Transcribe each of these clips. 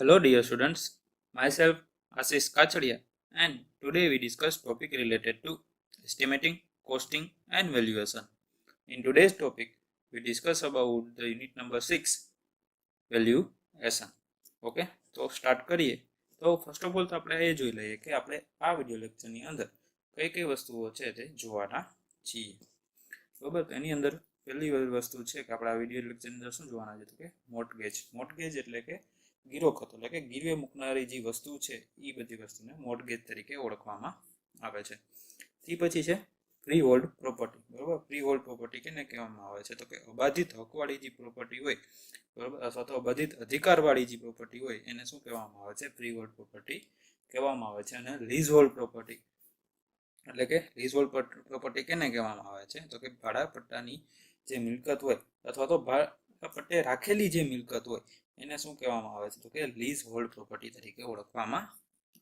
Hello dear students, myself Ashish Kachadia, and today we discuss topic related to estimating, costing and valuation. In today's topic we discuss about the unit number 6 valuation. Okay તો start કરીએ. તો first of all તો આપણે એ જોઈ લઈએ કે આપણે આ વિડિયો લેક્ચરની અંદર કઈ કઈ વસ્તુઓ છે તે જોવાના છીએ. બરાબર, તો એની અંદર પહેલી વસ્તુ છે કે આપણે આ વિડિયો લેક્ચરની અંદર શું જોવાના છે તો કે મોર્ટગેજ. મોર્ટગેજ એટલે કે ગીરોખત, એટલે કે ગીરવે મૂકનારી જે વસ્તુ છે એ બધી વસ્તુને મોર્ટગેજ તરીકે ઓળખવામાં આવે છે. તે પછી છે ફ્રી હોલ્ડ પ્રોપર્ટી. બરાબર, ફ્રી હોલ્ડ પ્રોપર્ટી કેને કહેવામાં આવે છે તો કે અબાધિત હકવાળી જે પ્રોપર્ટી હોય, બરાબર, અથવા તો અબાધિત અધિકારવાળી જે પ્રોપર્ટી હોય એને શું કહેવામાં આવે છે? ફ્રી હોલ્ડ પ્રોપર્ટી કહેવામાં આવે છે. અને લીઝ હોલ્ડ પ્રોપર્ટી એટલે કે લીઝ હોલ્ડ પ્રોપર્ટી કેને કહેવામાં આવે છે તો કે ભાડા પટ્ટાની જે મિલકત હોય અથવા તો ભાડા પટ્ટે રાખેલી જે મિલકત હોય એને શું કહેવામાં આવે છે તો કે લીઝ હોલ્ડ પ્રોપર્ટી તરીકે ઓળખવામાં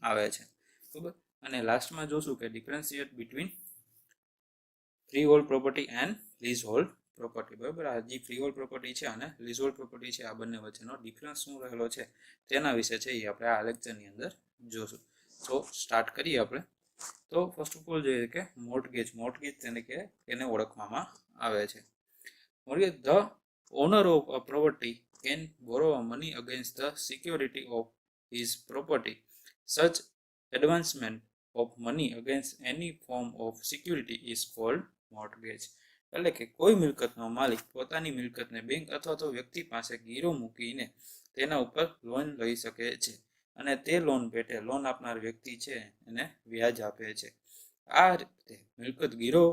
આવે છે. બરાબર, અને લાસ્ટમાં જોશું કે differentiate between free hold property and lease hold property. બરાબર, આ જે ફ્રી હોલ્ડ પ્રોપર્ટી છે અને લીઝ હોલ્ડ પ્રોપર્ટી છે આ બંને વચ્ચેનો ડિફરન્સ શું રહેલો છે તેના વિશે છે એ આપણે આ લેક્ચરની અંદર જોશું. તો સ્ટાર્ટ કરીએ આપણે. તો ફર્સ્ટ ઓફ ઓલ જોઈએ કે મોર્ટગેજ. મોર્ટગેજ તરીકે એને ઓળખવામાં આવે છે. Mortgage the owner of a property can borrow money against the security of his property. Such advancement of money against any form of security is called mortgage. એટલે કે કોઈ મિલકતનો માલિક પોતાની મિલકતને બેંક અથવા તો વ્યક્તિ પાસે ગીરો મૂકીને તેના ઉપર લોન લઈ શકે છે અને તે લોન પેટે લોન આપનાર વ્યક્તિ છે એને વ્યાજ આપે છે. આ રીતે મિલકત ગીરો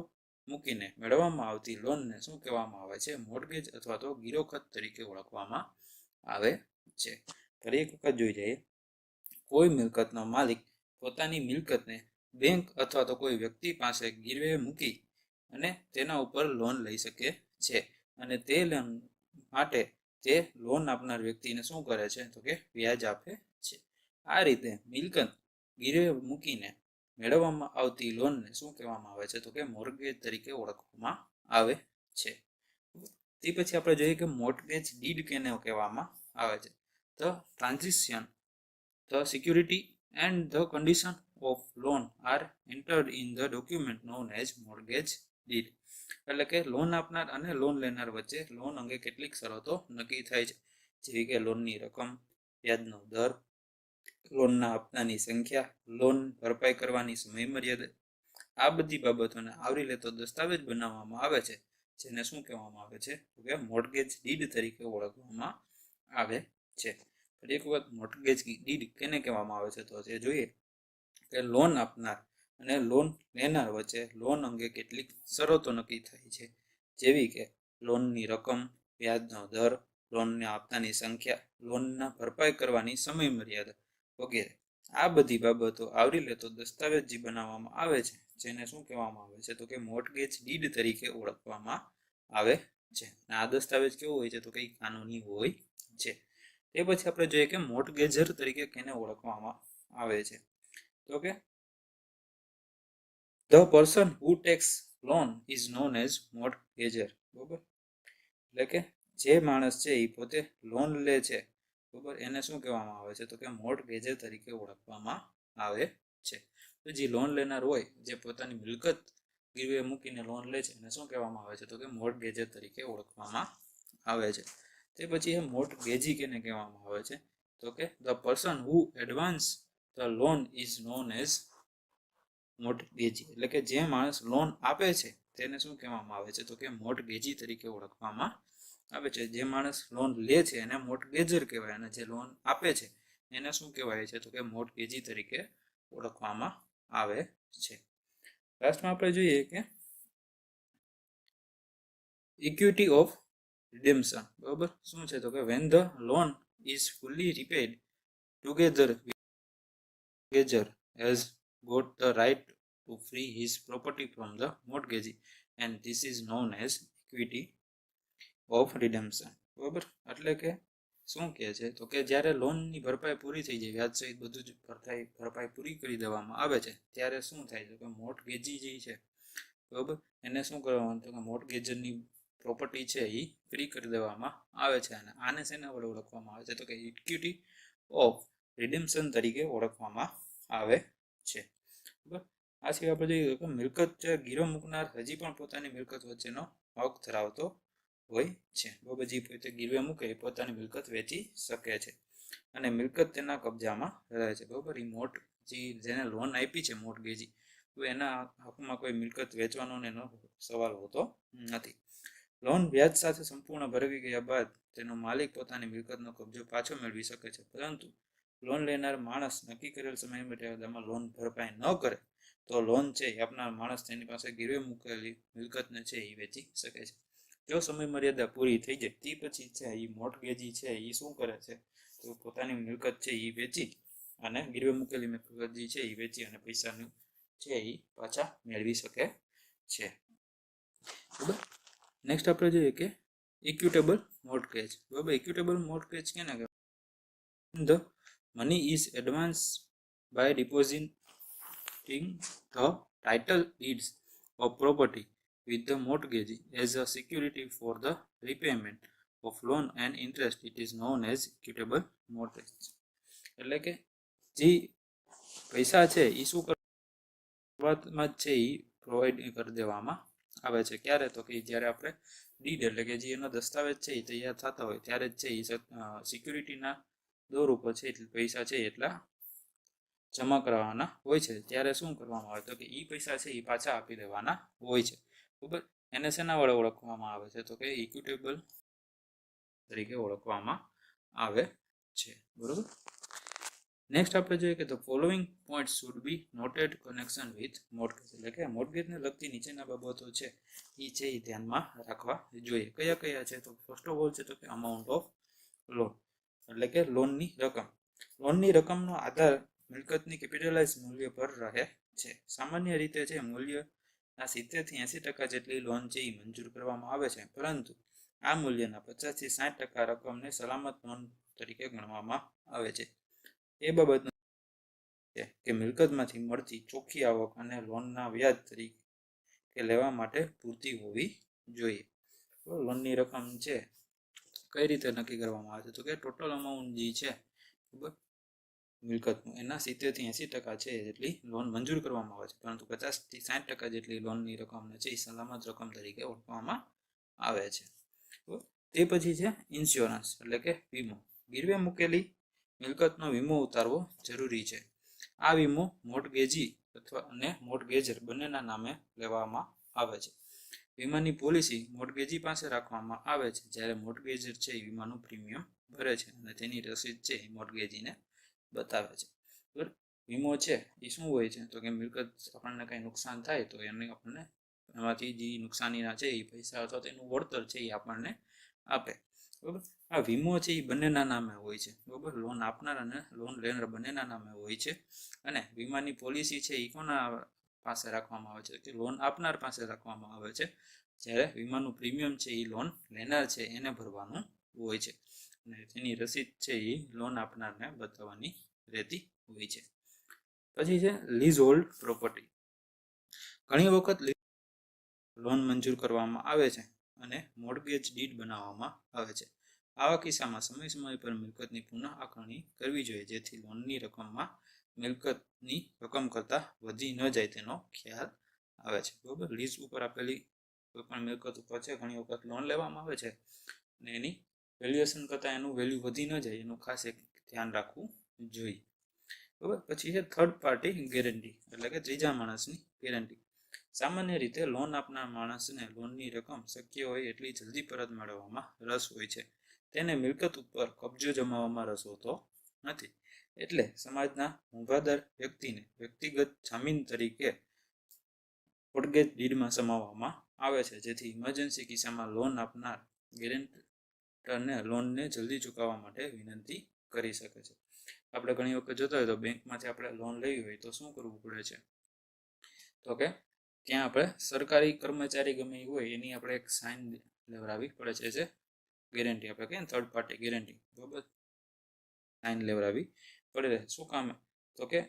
મૂકીને મેળવવામાં આવતી લોનને શું કહેવામાં આવે છે? મોર્ટગેજ અથવા તો ગીરોખત તરીકે ઓળખવામાં આવે છે. ફરી એક વખત જોઈ જઈએ. કોઈ મિલકતનો માલિક પોતાની મિલકતને બેંક અથવા તો કોઈ વ્યક્તિ પાસે ગીરવે મૂકી અને તેના ઉપર લોન લઈ શકે છે અને તે લોન માટે તે લોન આપનાર વ્યક્તિને શું કરે છે તો કે વ્યાજ આપે છે. આ રીતે મિલકત ગીરવે મૂકીને મેળવવામાં આવતી લોનને શું કહેવામાં આવે છે તો કે મોર્ટગેજ તરીકે ઓળખવામાં આવે છે. તે પછી આપણે જોઈએ કે મોર્ટગેજ ડીડ કેને કહેવામાં આવે છે? The transaction, the security and the condition of loan are entered in the document known as mortgage deed. એટલે કે લોન આપનાર અને લોન લેનાર વચ્ચે લોન અંગે કેટલીક શરતો નક્કી થાય છે, જેવી કે લોનની રકમ, વ્યાજનો દર, લોનના હપ્તાની સંખ્યા, લોન ભરપાઈ કરવાની સમય મર્યાદા. આ બધી બાબતોને આવરી લેતો દસ્તાવેજ બનાવવામાં આવે છે, જેને શું કહેવામાં આવે છે તો કે મોર્ટગેજ ડીડ તરીકે ઓળખવામાં આવે છે. ફરી એક વખત મોર્ટગેજ ડીડ કેને કહેવામાં આવે છે તો તે જોઈએ કે લોન આપનાર અને લોન લેનાર વચ્ચે લોન અંગે કેટલીક શરતો નક્કી થાય છે, જેવી કે લોનની રકમ, વ્યાજનો દર, લોનના હપ્તાની સંખ્યા, લોનના ભરપાઈ કરવાની સમય મર્યાદા વગેરે. આ બધી બાબતો આવરી લેતો દસ્તાવેજ જે બનાવવામાં આવે છે જેને શું કહેવામાં આવે છે તો કે મોર્ટગેજ ડીડ તરીકે ઓળખવામાં આવે છે. અને આ દસ્તાવેજ કેવો હોય છે તો કઈ કાનૂની હોય છે. તે પછી આપણે જોઈએ કે મોર્ટગેજર તરીકે કેને ઓળખવામાં આવે છે તો કે the person who takes loan is known as mortgager. બરોબર, એટલે કે જે માણસ છે એ પોતે લોન લે છે, બરોબર, એને શું કહેવામાં આવે છે તો કે મોર્ટગેજર તરીકે ઓળખવામાં આવે છે. તો જે લોન લેનાર હોય, જે પોતાની મિલકત ગીરવે મૂકીને લોન લે છે એને શું કહેવામાં આવે છે તો કે મોર્ટગેજર તરીકે ઓળખવામાં આવે છે. તે પછી મોર્ટગેજી કેને કહેવામાં આવે છે તો કે the person who advance the loan is known as mortgagee. એટલે કે જે માણસ લોન આપે છે તેને શું કહેવામાં આવે છે તો કે મોર્ટગેજી તરીકે ઓળખવામાં આવે છે. જે માણસ લોન લે છે એને મોર્ટગેજર કહેવાય અને જે લોન આપે છે એને શું કહેવાય છે તો કે મોર્ટગેજી તરીકે ઓળખવામાં આવે છે. લાસ્ટમાં આપણે જોઈએ કે ઇક્વિટી ઓફ રિડેમ્પશન. બરોબર, શું છે તો કે when the loan is fully repaid together mortgager has got the right to free his property from the mortgagee and this is known as equity of redemption. બરોબર, એટલે કે શું કહે છે તો કે જ્યારે લોનની ભરપાઈ પૂરી થઈ જાય, વ્યાજ સહિત બધું જ ભરપાઈ પૂરી કરી દેવામાં આવે છે ત્યારે શું થાય છે કે મોર્ટગેજી જે છે, બરોબર, એને શું કરવાનું તો કે મોર્ટગેજરની પ્રોપર્ટી છે એ ફ્રી કરી દેવામાં આવે છે. અને આને શેના વડે ઓળખવામાં આવે છે તો કે ઇક્વિટી ઓફ રિડેમ્પશન તરીકે ઓળખવામાં આવે છે. બરાબર. આ સિવાય આપણે જોઈએ કે મિલકત જે ગીરવે મૂકનાર હજી પણ પોતાની મિલકત વચ્ચેનો હક ધરાવતો હોય છે. બરાબર. જે પોતે ગીરવે મૂકે એ પોતાની મિલકત વેચી શકે છે અને મિલકત તેના કબજામાં રહે છે. બરાબર. એ જેને લોન આપી છે મોર્ટગેજી, તો એના હકમાં કોઈ મિલકત વેચવાનો એનો સવાલ હોતો નથી. લોન વ્યાજ સાથે સંપૂર્ણ ભરવી ગયા બાદ તેનો માલિક પોતાની મિલકતનો કબજો પાછો મેળવી શકે છે, પરંતુ લોન લેનાર માણસ નક્કી કરેલ સમય મર્યાદામાં લોન ભરપાઈ ન કરે તો લોન છે એ આપનાર માણસ તેની પાસે ગીરવે મૂકેલી મિલકતને છે એ વેચી શકે છે. જો સમય મર્યાદા પૂરી થઈ જાય તે પછી છે એ મોર્ટગેજી છે એ શું કરે છે, તો પોતાની મિલકત છે એ વેચી અને ગીરવે મૂકેલી મિલકત જે છે એ વેચી અને પૈસાનું છે એ પાછા મેળવી શકે છે. બરાબર. નેક્સ્ટ આપણે જોઈએ કે ઇક્વિટેબલ મોર્ટગેજ. બરાબર. ઇક્વિટેબલ મોર્ટગેજ કેને કહેવાય? The money is advanced by depositing the title deeds of property with the mortgagee as a security for the repayment of loan and interest. It is known as equitable mortgage. એટલે કે જે પૈસા છે એ શું શરૂઆતમાં જ છે એ પ્રોવાઈડ કરી દેવામાં આવે છે. ક્યારે? તો કે જ્યારે આપણે ડીડ એટલે કે જે એનો દસ્તાવેજ છે એ તૈયાર થતા હોય ત્યારે જ છે એ સિક્યુરિટીના દોર ઉપર છે એટલે પૈસા છે એટલા જમા કરવાના હોય છે. ત્યારે શું કરવામાં આવે તો કે એ પૈસા છે એ પાછા આપી દેવાના હોય છે. બરાબર. એને શેના વડે ઓળખવામાં આવે છે તો કે ઇક્વિટેબલ તરીકે ઓળખવામાં આવે છે. બરોબર. નેક્સ્ટ આપણે જોઈએ કે the following point should be noted connection with mortgage. એટલે કે મોર્ટગેજને લગતી નીચેના બાબતો છે એ ધ્યાનમાં રાખવા જોઈએ. કયા કયા છે? તો ફર્સ્ટ ઓફ ઓલ છે તો કે અમાઉન્ટ ઓફ લોન, એટલે કે લોનની રકમ. લોનની રકમનો આધાર મિલકતની કેપિટલાઇઝ મૂલ્ય પર રહે છે. સામાન્ય રીતે છે મૂલ્યના 70 થી 80% જેટલી લોન છે એ મંજૂર કરવામાં આવે છે, પરંતુ આ મૂલ્યના 50 થી 60% રકમને સલામત લોન તરીકે ગણવામાં આવે છે. એ બાબતનું છે કે મિલકતમાંથી મળતી ચોખ્ખી આવક અને લોનના વ્યાજ તરીકે લેવા માટે પૂરતી હોવી જોઈએ. લોનની રકમ છે કઈ રીતે નક્કી કરવામાં આવે છે? તો કે ટોટલ અમાઉન્ટ જે છે બરાબર મિલકતનું એના 70 થી 80% છે જેટલી લોન મંજૂર કરવામાં આવે છે, પરંતુ 50 થી 60% જેટલી લોનની રકમને છે એ સલામત રકમ તરીકે ઓળખવામાં આવે છે. તે પછી છે ઇન્સ્યોરન્સ, એટલે કે વીમો. ગીરવે મૂકેલી મિલકતનો વીમો ઉતારવો જરૂરી છે. આ વીમો મોર્ટગેજી અથવા અને મોર્ટગેજર બંનેના નામે લેવામાં આવે છે. વીમાની પોલિસી મોર્ટગેજી પાસે રાખવામાં આવે છે, જ્યારે મોર્ટગેજર છે એ વીમાનું પ્રીમિયમ ભરે છે અને તેની રસીદ છે એ મોર્ટગેજીને બતાવે છે. બરાબર. વીમો છે એ શું હોય છે તો કે મિલકત આપણને કંઈ નુકસાન થાય તો એને આપણને એમાંથી જે નુકસાનીના છે એ પૈસા અથવા તેનું વળતર છે એ આપણને આપે. બરાબર. આ વીમો છે એ બંનેના નામે હોય છે. બરાબર. લોન આપનાર અને લોન લેનાર બંનેના નામે હોય છે અને વીમાની પોલિસી છે એ કોના પાસે રાખવામાં આવે છે કે લોન આપનાર પાસે રાખવામાં આવે છે, જ્યારે વીમાનું પ્રીમિયમ છે એ લોન લેનાર છે એને ભરવાનું હોય છે અને તેની રસીદ છે એ લોન આપનારને બતાવવાની રહેતી હોય છે. પછી છે લીઝ હોલ્ડ પ્રોપર્ટી. ઘણી વખત લોન મંજૂર કરવામાં આવે છે અને મોર્ટગેજ ડીડ બનાવવામાં આવે છે. આવા કિસ્સામાં સમય પર મિલકતની પુનઃ આકારણી કરવી જોઈએ, જેથી લોનની રકમમાં મિલકતની રકમ કરતાં વધી ન જાય તેનો ખ્યાલ આવે છે. બરાબર. લીઝ ઉપર આપેલી કોઈ પણ મિલકત ઉપર છે ઘણી વખત લોન લેવામાં આવે છે અને એની વેલ્યુએશન કરતાં એનું વેલ્યુ વધી ન જાય એનું ખાસ એક ધ્યાન રાખવું જોઈએ. બરાબર. પછી છે થર્ડ પાર્ટી ગેરંટી, એટલે કે ત્રીજા માણસની ગેરંટી. સામાન્ય રીતે લોન આપનાર માણસને લોનની રકમ શક્ય હોય એટલી જલ્દી પરત મેળવવામાં રસ હોય છે. તેને મિલકત ઉપર કબજો જમાવવામાં રસ હોતો નથી. એટલે સમાજના મોંઘાદાર વ્યક્તિને વ્યક્તિગત જામીન તરીકે મોર્ટગેજ ડીડમાં સમાવવામાં આવે છે, જેથી ઇમરજન્સી કિસ્સામાં લોન આપનાર ગેરેન્ટરને લોનને જલ્દી ચૂકવવા માટે વિનંતી કરી શકે છે. આપણે ઘણી વખત જોતા હોય તો બેંકમાંથી આપણે લોન લેવી હોય તો શું કરવું પડે છે તો કે ત્યાં આપણે સરકારી કર્મચારી ગમે એ હોય એની આપણે એક સાઇન લેવડાવવી પડે છે, જે ગેરંટી આપણે કહીએ થર્ડ પાર્ટી ગેરંટી. બરાબર. સાઇન લેવડાવવી પડે. શું કામ? તો કે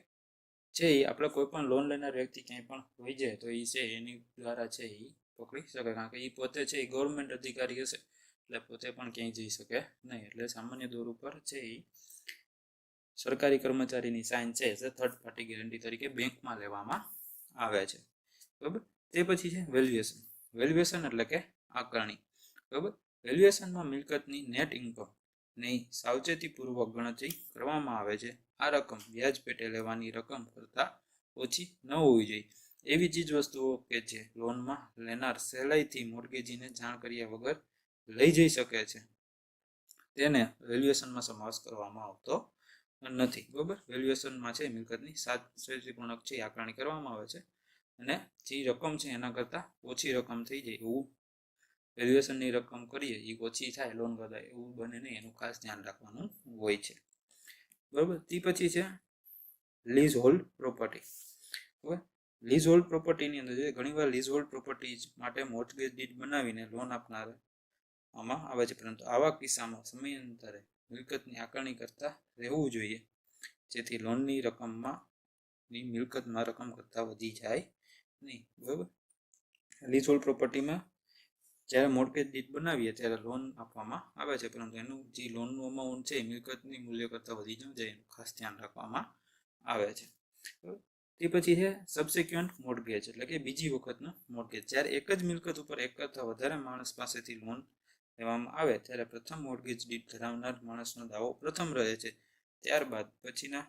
છે એ આપણે કોઈ પણ લોન લેનાર વ્યક્તિ ક્યાંય પણ હોઈ જાય તો એ છે એની દ્વારા છે એ પકડી શકે, કારણ કે એ પોતે છે એ ગવર્મેન્ટ અધિકારી હશે એટલે પોતે પણ ક્યાંય જઈ શકે નહીં. એટલે સામાન્ય દોર ઉપર છે એ સરકારી કર્મચારીની સાઇન છે એ થર્ડ પાર્ટી ગેરંટી તરીકે બેંકમાં લેવામાં આવે છે. બરાબર. તે પછી છે વેલ્યુએશન. વેલ્યુએશન એટલે કે આકારણી. બરાબર. વેલ્યુએશનમાં મિલકતની નેટ ઇન્કમ ની સાવચેતીપૂર્વક ગણતરી કરવામાં આવે છે. આ રકમ વ્યાજ પેટે લેવાની રકમ કરતાં ઓછી ન હોવી જોઈએ. એવી ચીજ વસ્તુઓ કે જે લોનમાં લેનાર સહેલાઈથી મોર્ગેજીને જાણ કર્યા વગર લઈ જઈ શકે છે તેને વેલ્યુએશનમાં સમાવેશ કરવામાં આવતો નથી. બરાબર. વેલ્યુએશનમાં છે મિલકતની સાવચેતીપૂર્વક છે આકારણી કરવામાં આવે છે અને જે રકમ છે એના કરતાં ઓછી રકમ થઈ જાય એવું વેલ્યુએશનની રકમ કરીએ એ ઓછી થાય લોન કરતાં એવું બને નહીં, એનું ખાસ ધ્યાન રાખવાનું હોય છે. બરાબર. તે પછી છે લીઝ હોલ્ડ પ્રોપર્ટી. બરાબર. લીઝ હોલ્ડ પ્રોપર્ટીની અંદર ઘણીવાર લીઝ હોલ્ડ પ્રોપર્ટી માટે મોર્ટગેજ ડીડ બનાવીને લોન આપનાર આમાં આવે છે, પરંતુ આવા કિસ્સામાં સમયાંતરે મિલકતની આકારણી કરતા રહેવું જોઈએ જેથી લોનની રકમમાં મિલકતમાં રકમ કરતાં વધી જાય નહીં. બરાબર. લીઝ હોલ્ડ પ્રોપર્ટીમાં જ્યારે મોર્ટગેજ ડીડ બનાવીએ ત્યારે લોન આપવામાં આવે છે, પરંતુ એનું જે લોનનું અમાઉન્ટ છે મિલકતની મૂલ્ય કરતાં વધી ન જાય એનું ખાસ ધ્યાન રાખવામાં આવે છે. તે પછી છે સબસિક્વન્ટ મોર્ટગેજ એટલે કે બીજી વખતનો મોર્ટગેજ. જ્યારે એક જ મિલકત ઉપર એક કરતાં વધારે માણસ પાસેથી લોન લેવામાં આવે ત્યારે પ્રથમ મોર્ટગેજ ડીડ ધરાવનાર માણસનો દાવો પ્રથમ રહે છે, ત્યારબાદ પછીના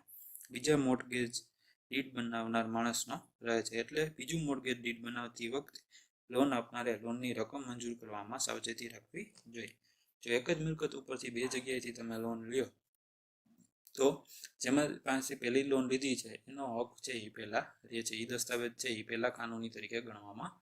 બીજા મોર્ટગેજ ડીડ બનાવનાર માણસનો રહે છે. એટલે બીજું મોર્ટગેજ ડીડ બનાવતી વખતે લોન આપનારે લોનની રકમ મંજૂર કરવામાં સાવચેતી રાખવી જોઈએ. જો એક જ મિલકત ઉપરથી બે જગ્યાએથી તમે લોન લ્યો તો જેમાં પાસે પહેલી લોન લીધી છે એનો હક છે એ પહેલાં રહે છે, એ દસ્તાવેજ છે એ પહેલાં કાનૂની તરીકે ગણવામાં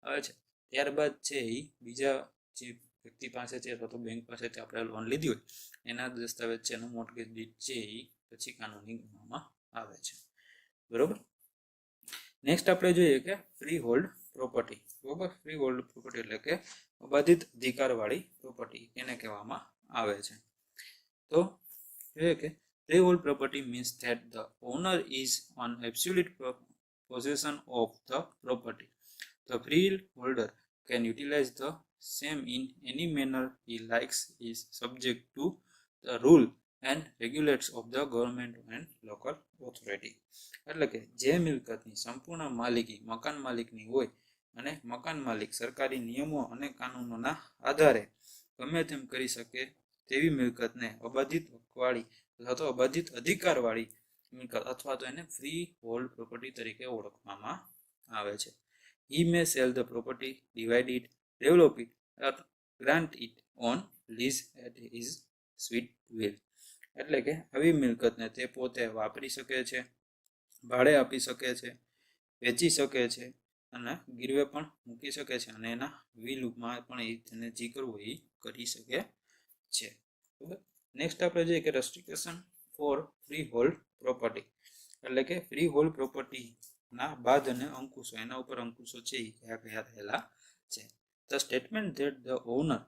આવે છે. ત્યારબાદ છે એ બીજા જે વ્યક્તિ પાસે છે અથવા તો બેંક પાસેથી આપણે લોન લીધી હોય એના દસ્તાવેજ છે એનું મોર્ટગેજ ડીડ છે એ પછી કાનૂની ગણવામાં આવે છે. બરોબર. નેક્સ્ટ આપણે જોઈએ કે ફ્રી હોલ્ડ પ્રોપર્ટી. બરોબર. ફ્રી હોલ્ડ પ્રોપર્ટી એટલે કે અબાધિત અધિકારવાળી પ્રોપર્ટી એને કહેવામાં આવે છે. તો જોઈએ કે freehold property means that the owner is on absolute possession of the property. The freeholder can utilize the same in any manner he likes, is subject to the rule and regulations of the government and local authority. એટલે કે જે મિલકતની સંપૂર્ણ માલિકી મકાન માલિકની હોય અને મકાન માલિક સરકારી નિયમો અને કાનૂનોના આધારે ગમે તેમ કરી શકે તેવી મિલકતને અબાધિત હકવાળી અથવા તો અબાધિત અધિકારવાળી મિલકત અથવા તો એને ફ્રી હોલ્ડ પ્રોપર્ટી તરીકે ઓળખવામાં આવે છે. He may sell the property, divide it, develop it, or grant it on lease at his sweet will. એટલે કે આવી મિલકતને તે પોતે વાપરી શકે છે, ભાડે આપી શકે છે, વેચી શકે છે અને ગીરવે પણ મૂકી શકે છે અને એના વિલમાં પણ એ તેને જે કરવું એ કરી શકે છે. બરાબર. નેક્સ્ટ આપણે જોઈએ કે રસ્ટ્રિક્શન ફોર ફ્રી હોલ્ડ પ્રોપર્ટી એટલે કે ફ્રી હોલ્ડ પ્રોપર્ટીના બાદ અને અંકુશો એના ઉપર અંકુશો છે એ કયા કયા રહેલા છે. The statement that the owner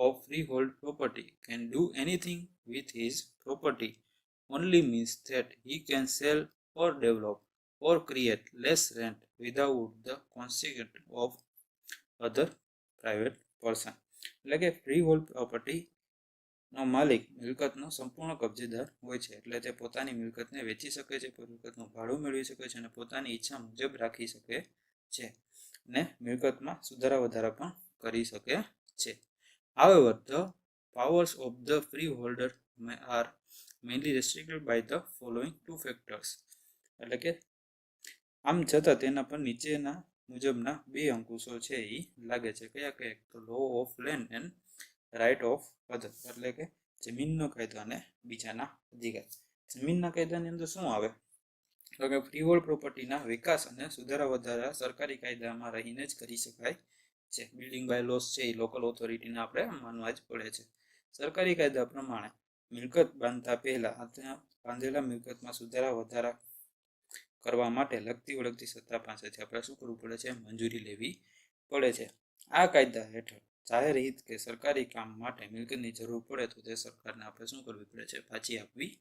of freehold property can do anything with his property only means that he can sell or develop or create less rent without the consent of other private person. એટલે કે freehold property નો માલિક મિલકતનો સંપૂર્ણ કબજેદાર હોય છે, એટલે તે પોતાની મિલકતને વેચી શકે છે, મિલકતનું ભાડું મેળવી શકે છે અને પોતાની ઈચ્છા મુજબ રાખી શકે છે અને મિલકતમાં સુધારા વધારા પણ કરી શકે છે. However, the powers of the freeholder are mainly restricted by the following two factors. એટલે કે આમ છતાં તેના પર નીચેના મુજબના બે અંકુશો છે એ લાગે છે. કયા કયા? તો law of land and right of other એટલે કે જમીનનો કાયદો અને બીજાના અધિકાર. જમીનના કાયદાની અંદર શું આવે તો કે ફ્રીહોલ્ડ પ્રોપર્ટીના વિકાસ અને સુધારા વધારા સરકારી કાયદામાં રહીને જ કરી શકાય છે. બિલ્ડિંગ બાય લોસ છે એ લોકલ ઓથોરિટીને આપણે માનવા જ પડે છે. સરકારી કાયદા પ્રમાણે મિલકત બાંધતા પહેલા બાંધેલા મિલકતમાં સુધારા વધારા કરવા માટે લગતી વળગતી સત્તા પાસેથી આપણે શું કરવું પડે છે? મંજૂરી લેવી પડે છે. આ કાયદા હેઠળ જાહેર હિત કે સરકારી કામ માટે મિલકતની જરૂર પડે તો તે સરકારને આપણે શું કરવી પડે છે? પાછી આપવી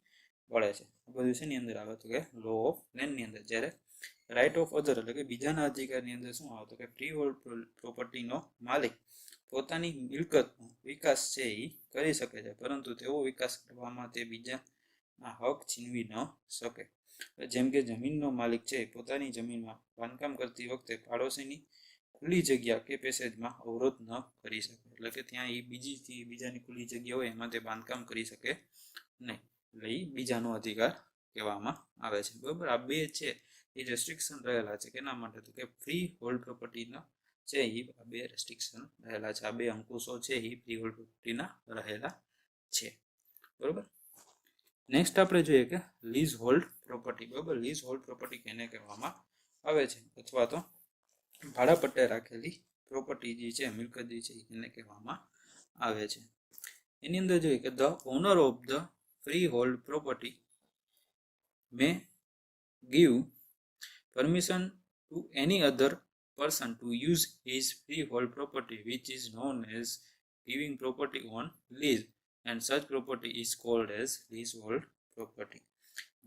પડે છે. આ બધું શેની અંદર આવે તો કે લો ઓફ લેન્ડની અંદર. જ્યારે રાઇટ ઓફ અધર એટલે કે બીજાના અધિકારની અંદર શું આવે તો કે ફ્રી હોલ્ડ પ્રોપર્ટીનો માલિક પોતાની મિલકતનો વિકાસ છે એ કરી શકે છે, પરંતુ તેવો વિકાસ કરવામાં તે બીજા આ હક છીનવી ન શકે. જેમ કે જમીનનો માલિક છે પોતાની જમીનમાં બાંધકામ કરતી વખતે પાડોશીની ખુલ્લી જગ્યા કે પેસેજમાં અવરોધ ન કરી શકે. એટલે કે ત્યાં એ બીજાની ખુલ્લી જગ્યા હોય એમાં તે બાંધકામ કરી શકે નહીં. એટલે એ બીજાનો અધિકાર કહેવામાં આવે છે. બરાબર, આ બે છે એ રેસ્ટ્રિક્શન રહેલા છે. કેના માટે? તો કે ફ્રી હોલ્ડ પ્રોપર્ટીના છે એ બે રેસ્ટ્રિક્શન રહેલા છે. આ બે અંકુશો છે એ ફ્રી હોલ્ડ પ્રોપર્ટીના રહેલા છે. બરોબર. નેક્સ્ટ આપણે જોઈએ કે લીઝ હોલ્ડ પ્રોપર્ટી. બરાબર, લીઝ હોલ્ડ પ્રોપર્ટી કેને કહેવામાં આવે છે? અથવા તો ભાડા પટ્ટે રાખેલી પ્રોપર્ટી જે છે, મિલકત જે છે એને કહેવામાં આવે છે. એની અંદર જોઈએ કે the owner of the free hold property May give permission to any other person to use his freehold property, which is known as giving property on lease, and such property is called as leasehold property.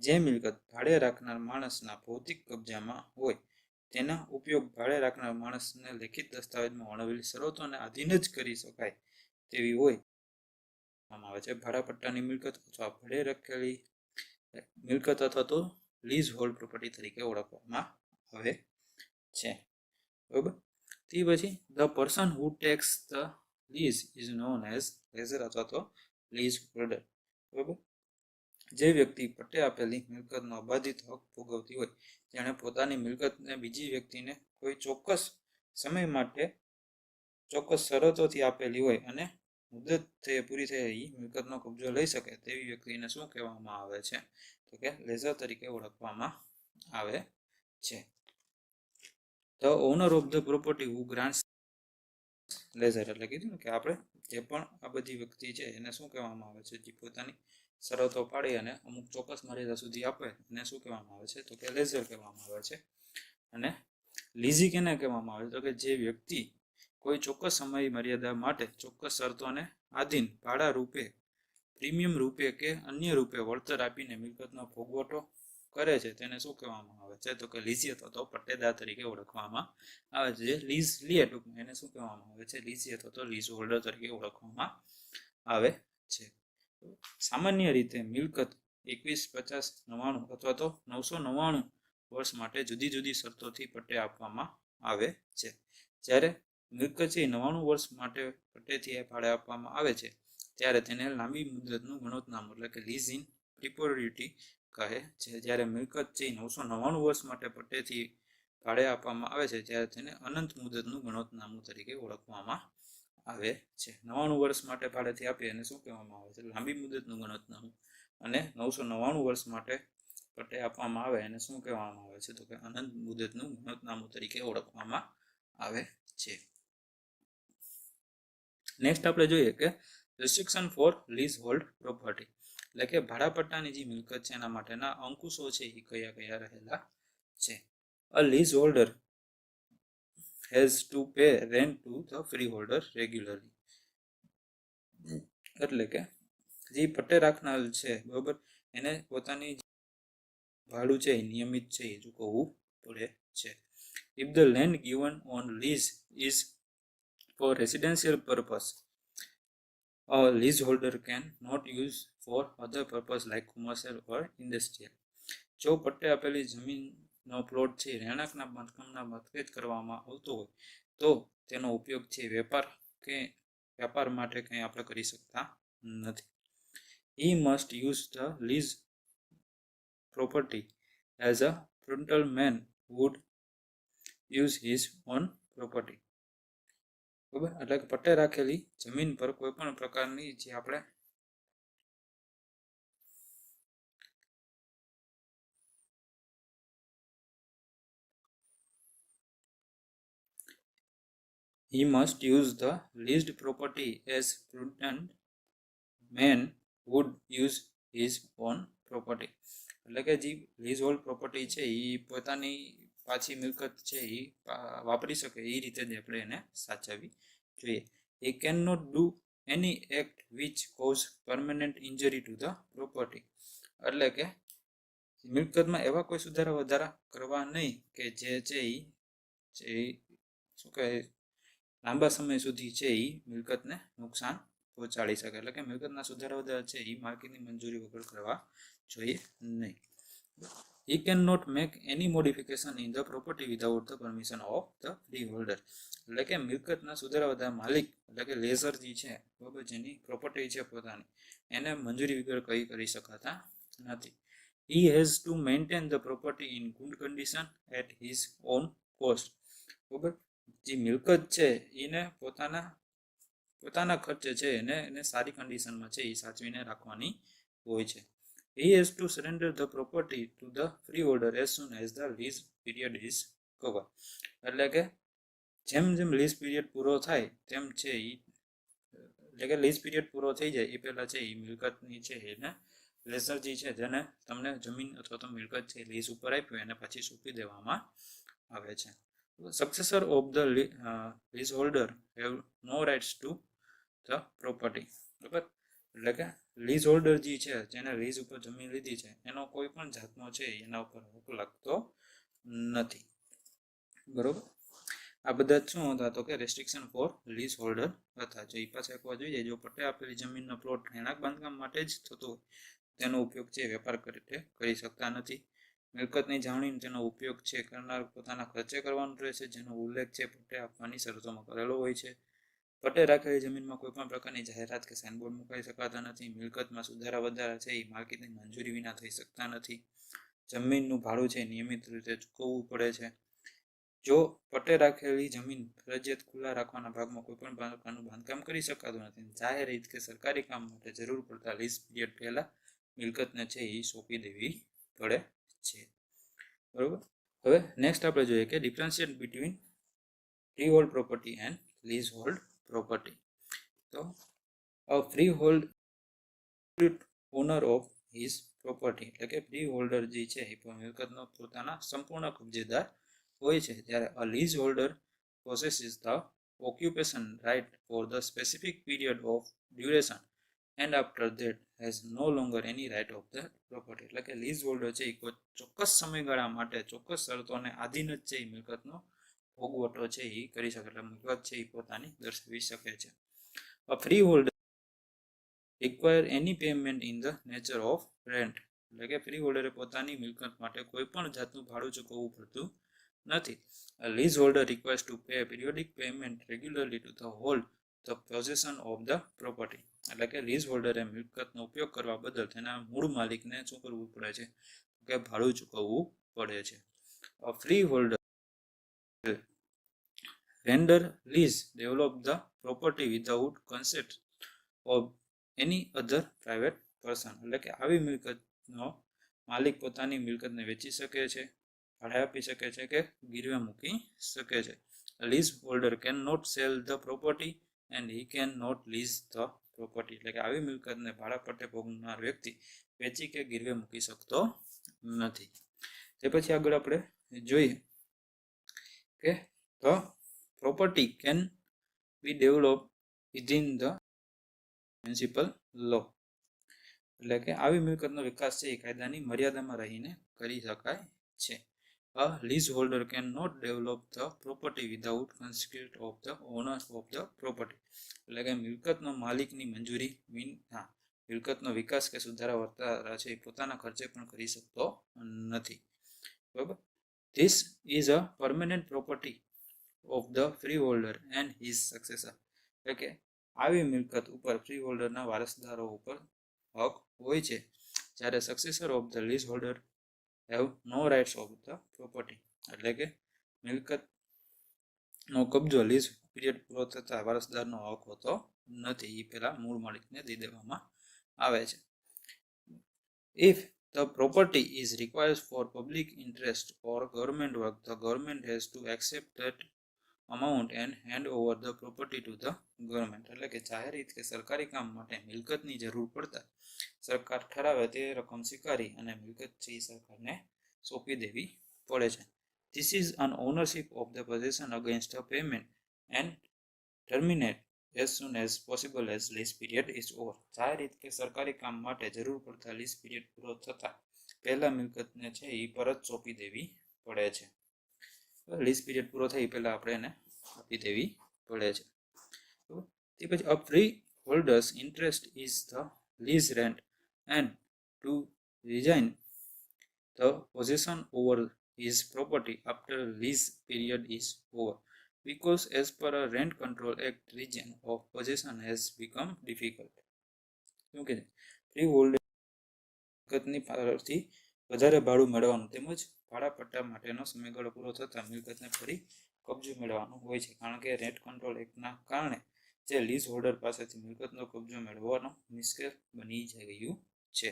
જે મિલકત ભાડે રાખનાર માણસના ભૌતિક કબજામાં હોય તેના ઉપયોગ ભાડે રાખનાર માણસને લેખિત દસ્તાવેજમાં વર્ણવેલી શરતોને આધીન જ કરી શકાય તેવી હોય આવે છે ભાડા પટ્ટાની મિલકત અથવા ભાડે રાખેલી મિલકત અથવા તો લીઝ હોલ્ડ પ્રોપર્ટી તરીકે ઓળખવામાં આવે છે. બરાબર. તે પછી the person who takes the lease is known as lessor અથવા તો લીઝ હોલ્ડર. બરાબર. જે વ્યક્તિ પટ્ટે આપેલી મિલકતનો અબાધિત હક ભોગવતી હોય, જેણે પોતાની મિલકતને બીજી વ્યક્તિને કોઈ ચોક્કસ સમય માટે ચોક્કસ શરતોથી આપેલી હોય અને મુદત પૂરી થઈ મિલકતનો કબજો લઈ શકે તેવી વ્યક્તિને શું કહેવામાં આવે છે? તો કે લેઝર તરીકે ઓળખવામાં આવે છે. The owner of the property who grants lessor. એટલે કીધું ને કે આપણે જે પણ આ બધી વ્યક્તિ છે એને શું કહેવામાં આવે છે? જે પોતાની શરતો પાડી અને અમુક ચોક્કસ મર્યાદા સુધી આપે એને શું કહેવામાં આવે છે? તો કે લેઝર કહેવામાં આવે છે. અને લીઝી કેને કહેવામાં આવે? તો કે જે વ્યક્તિ કોઈ ચોક્કસ સમય મર્યાદા માટે ચોક્કસ શરતોને આધીન ભાડા રૂપે, પ્રીમિયમ રૂપે કે અન્ય રૂપે વળતર આપીને મિલકતનો ભોગવટો કરે છે તેને શું કહેવામાં આવે છે? તો કે લીઝી અથવા તો પટ્ટેદાર તરીકે ઓળખવામાં આવે છે. જે લીઝ લે ટૂંકમાં એને શું કહેવામાં આવે છે? લીઝી અથવા તો લીઝ હોલ્ડર તરીકે ઓળખવામાં આવે છે. સામાન્ય રીતે મિલકત 21, 50, 99 અથવા તો 999 વર્ષ માટે જુદી જુદી શરતોથી પટ્ટે આપવામાં આવે છે. જ્યારે મિલકત છે 99 વર્ષ માટે પટ્ટેથી ભાડે આપવામાં આવે છે ત્યારે તેને લાંબી મુદતનું ગુણોત્તરનામું એટલે કે લીઝ ઇન પ્રિપોરિટી કહે છે. જ્યારે મિલકત છે 999 વર્ષ માટે પટ્ટેથી ભાડે આપવામાં આવે છે ત્યારે તેને અનંત મુદતનું ગુણોત્તરનામું તરીકે ઓળખવામાં આવે છે. 99 વર્ષ માટે ભાડેથી આપીએ એને શું કહેવામાં આવે છે? લાંબી મુદતનું ગુણોત્તરનામું. અને 999 વર્ષ માટે પટ્ટે આપવામાં આવે એને શું કહેવામાં આવે છે? તો કે અનંત મુદતનું ગુણોત્તરનામું તરીકે ઓળખવામાં આવે છે. નેક્સ્ટ આપણે જોઈએ કે restriction for lease hold property. એટલે કે ભાડા પટ્ટાની જે મિલકત છે એના માટેના અંકુશો છે એ કયા કયા રહેલા છે? A lease holder has to pay rent to the freeholder regularly. એટલે કે જે પટ્ટે રાખનાર છે બરોબર એને પોતાની ભાડું છે એ નિયમિત છે એ ચૂકવવું પડે છે. If the land given on lease is for residential purpose, a leaseholder can not use for other purpose like commercial or industrial. જો પટ્ટે આપેલી જમીનનો પ્લોટ છે રહેણાંકના બાંધકામના માટે કરવામાં આવતો હોય તો તેનો ઉપયોગ છે વ્યાપાર માટે કંઈ આપણે કરી શકતા નથી. He must use the lease property as a prudent man would use his own property. બરાબર. એટલે કે પટ્ટે રાખેલી જમીન પર કોઈ પણ પ્રકારની જે આપણે He must use the leased property as prudent man would use his own property. એટલે કે જે લીઝ હોલ્ડ પ્રોપર્ટી છે એ પોતાની પાછી મિલકત છે એ વાપરી શકે એ રીતે જ આપણે એને સાચવવી જોઈએ. He cannot do any act which cause permanent injury to the property. એટલે કે મિલકતમાં એવા કોઈ સુધારા વધારા કરવા નહીં કે જે છે એ શું કહે લાંબા સમય સુધી છે એ મિલકતને નુકસાન પહોંચાડી શકે. એટલે કે મિલકતના સુધારા વધારા છે એ માલિકીની મંજૂરી વગર કરવા જોઈએ નહીં. He cannot make any modification in the property without the permission of the freeholder. એટલે કે મિલકતના સુધારા વધારા માલિક એટલે કે લેઝર જે છે બરાબર, જેની પ્રોપર્ટી છે પોતાની, એને મંજૂરી વગર કઈ કરી શકાતા નથી. He has to maintain the property in good condition at his own cost. બરાબર, જે મિલકત છે એને પોતાના ખર્ચે છે એને સારી કન્ડિશનમાં છે એ સાચવીને રાખવાની હોય છે. He has to surrender the property to the freeholder as soon as the lease period is covered. એટલે કે જેમ લીઝ પીરિયડ પૂરો થાય તેમ છે એટલે કે લીઝ પીરિયડ પૂરો થઈ જાય એ પહેલા છે એ મિલકતની છે એને લેઝર જે છે જેને તમને જમીન અથવા તો મિલકત છે લીઝ ઉપર આપ્યું એને પછી સોંપી દેવામાં આવે છે. Successor of the lease holder have no rights to the property. બરાબર, એટલે કે લીઝ હોલ્ડર જે છે જેને લીઝ ઉપર જમીન લીધી છે એનો કોઈ પણ જાતનો છે એના ઉપર હક લાગતો નથી. બરોબર, આ બધા શું હતા તો કે રેસ્ટ્રિક્શન ફોર લીઝ હોલ્ડર હતા. જો એ પાછા એકવાર જોઈએ, જો પટ્ટે આપેલી જમીનનો પ્લોટ રહેણાંક બાંધકામ માટે જ થતો હોય તેનો ઉપયોગ છે વેપાર કરી શકતા નથી. મિલકતની જાળવણી તેનો ઉપયોગ છે કરનાર પોતાના ખર્ચે કરવાનો રહેશે, જેનો ઉલ્લેખ છે પટ્ટે આપવાની શરતોમાં કરેલો હોય છે. પટ્ટે રાખેલી જમીનમાં કોઈ પણ પ્રકારની જાહેરાત કે સાઇનબોર્ડ મુકાઈ શકાતા નથી. મિલકતમાં સુધારા વધારા છે એ માલિકીની મંજૂરી વિના થઈ શકતા નથી. જમીનનું ભાડું છે નિયમિત રીતે ચૂકવવું પડે છે. જો પટ્ટે રાખેલી જમીન ફરજિયાત ખુલ્લા રાખવાના ભાગમાં કોઈ પણ પ્રકારનું બાંધકામ કરી શકાતું નથી. જાહેર હિત કે સરકારી કામ માટે જરૂર પડતા લીઝ પીરિયડ પહેલા મિલકતને છે એ સોંપી દેવી પડે છે. બરોબર, હવે નેક્સ્ટ આપણે જોઈએ કે differentiate between freehold property and lease hold property. So a freehold owner of his property એટલે કે ફ્રી હોલ્ડર જે છે એ મિલકતનો પોતાના સંપૂર્ણ કબજેદાર હોય છે, જ્યારે a lease holder possesses the occupation right for the specific period of duration and after that has no longer any right of the property. એટલે કે લીઝ હોલ્ડર છે એ કોઈ ચોક્કસ સમયગાળા માટે ચોક્કસ શરતોને આધીન જ છે એ મિલકતનો ભોગવટો છે એ કરી શકે, એટલે મિલકત છે એ પોતાની દર્શાવી શકે છે. A freeholder require any payment in the nature of rent. એટલે કે ફ્રી હોલ્ડરે પોતાની મિલકત માટે કોઈ પણ જાતનું ભાડું ચૂકવવું પડતું નથી. A lease holder requires to pay periodic payment regularly to the hold the possession of the property. એટલે કે લીઝ હોલ્ડરે મિલકતનો ઉપયોગ કરવા બદલ તેના મૂળ માલિકને શું કરવું પડે છે કે ભાડું ચૂકવવું પડે છે. A freeholder render lease develop the property without consent of any other private person. એટલે કે આવી મિલકતનો માલિક પોતાની મિલકતને વેચી શકે છે, ભાડે આપી શકે છે કે ગીરવે મૂકી શકે છે. Lease holder can not sell the property and he can not lease the property. એટલે કે આવી મિલકતને ભાડા પટ્ટે ભોગવનાર વ્યક્તિ વેચી કે ગીરવે મૂકી શકતો નથી. તે પછી આગળ આપણે જોઈએ કે the property can be developed within the municipal law. એટલે કે આવી મિલકતનો વિકાસ છે એ કાયદાની મર્યાદામાં રહીને કરી શકાય છે. A leaseholder cannot develop the property without consent of the owner of the property. એટલે કે મિલકતનો માલિકની મંજૂરી વિના મિલકતનો વિકાસ કે સુધારા વધારા છે એ પોતાના ખર્ચે પણ કરી શકતો નથી. બરાબર, this is a permanent property of the freeholder and his successor. એટલે કે આવી મિલકત ઉપર ફ્રી હોલ્ડરના વારસદારો ઉપર હક હોય છે, જ્યારે successor of the lease holder have no rights of the property. એટલે કે મિલકતનો કબજો લીઝ પીરિયડ પૂરો થતા વારસદારનો હક હોતો નથી, એ પહેલા મૂળ માલિકને દઈ દેવામાં આવે છે. If the property is required for public interest or government work, the government has to accept that amount and hand over the property to the government. એટલે કે જાહેર હિત કે સરકારી કામ માટે મિલકતની જરૂર પડતા સરકાર ઠરાવે તે રકમ સ્વીકારી અને મિલકત છે સરકારને સોંપી દેવી પડે છે. This is an ownership of the possession against a payment and terminate as soon as possible as lease period is over. જાહેર હિત કે સરકારી કામ માટે જરૂર પડતા લીઝ પીરિયડ પૂરો થતા પહેલા મિલકતને છે એ પરત સોંપી દેવી પડે છે. લીઝ પીરિયડ પૂરો થાય પહેલા આપણે એને આપી દેવી પડે છે. તે પછી અ free holder's interest is the lease rent and to resign the possession over his property after lease period is over, because as per a rent control act, region of possession has become difficult. Okay, free holder મિલકતની પાછળથી વધારે ભાડું મેળવવાનું તેમજ ભાડા પટ્ટા માટેનો સમયગાળો પૂરો થતાં મિલકતને ફરી કબજો મેળવવાનો હોય છે, કારણ કે રેન્ટ કંટ્રોલ એક્ટના કારણે જે લીઝ હોલ્ડર પાસેથી મિલકતનો કબજો મેળવવાનો મુશ્કેલ બની ગયું છે.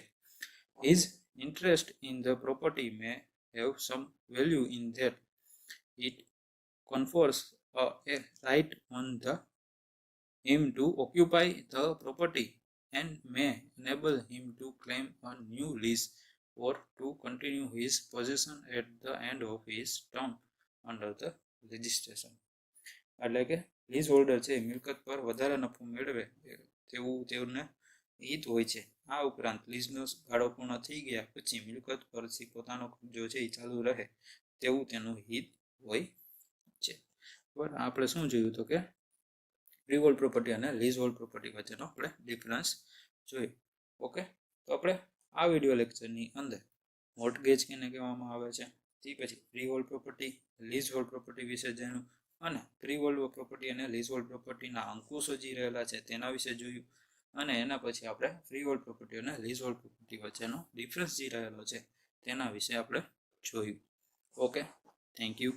His interest in the property may have some value in that it confers a right on him to occupy the property and may enable him to claim a new lease or to continue his possession at the end of his term under the registration. એટલે કે lease holder છે મિલકત પર વધારે નફો મેળવે તેવું તેઓને હિત હોય છે. આ ઉપરાંત લીઝનો ગાળો પૂર્ણ થઈ ગયા પછી મિલકત પરથી પોતાનો કબજો છે એ ચાલુ રહે તેવું તેનું હિત હોય છે. બરાબર, આપણે શું જોયું તો કે ફ્રીહોલ્ડ પ્રોપર્ટી અને લીઝ હોલ્ડ પ્રોપર્ટી વચ્ચેનો આપણે ડિફરન્સ જોયું. ઓકે, તો આપણે આ વિડીયો લેક્ચરની અંદર મોર્ટગેજ કેને કહેવામાં આવે છે, તે પછી ફ્રીહોલ્ડ પ્રોપર્ટી, લીઝ હોલ્ડ પ્રોપર્ટી વિશે જાણ્યું અને ફ્રીહોલ્ડ પ્રોપર્ટી અને લીઝ હોલ્ડ પ્રોપર્ટીના અંકુશો જે રહેલા છે તેના વિશે જોયું અને એના પછી આપણે ફ્રીહોલ્ડ પ્રોપર્ટી અને લીઝ હોલ્ડ પ્રોપર્ટી વચ્ચેનો ડિફરન્સ જે રહેલો છે તેના વિશે આપણે જોયું. Okay, thank you.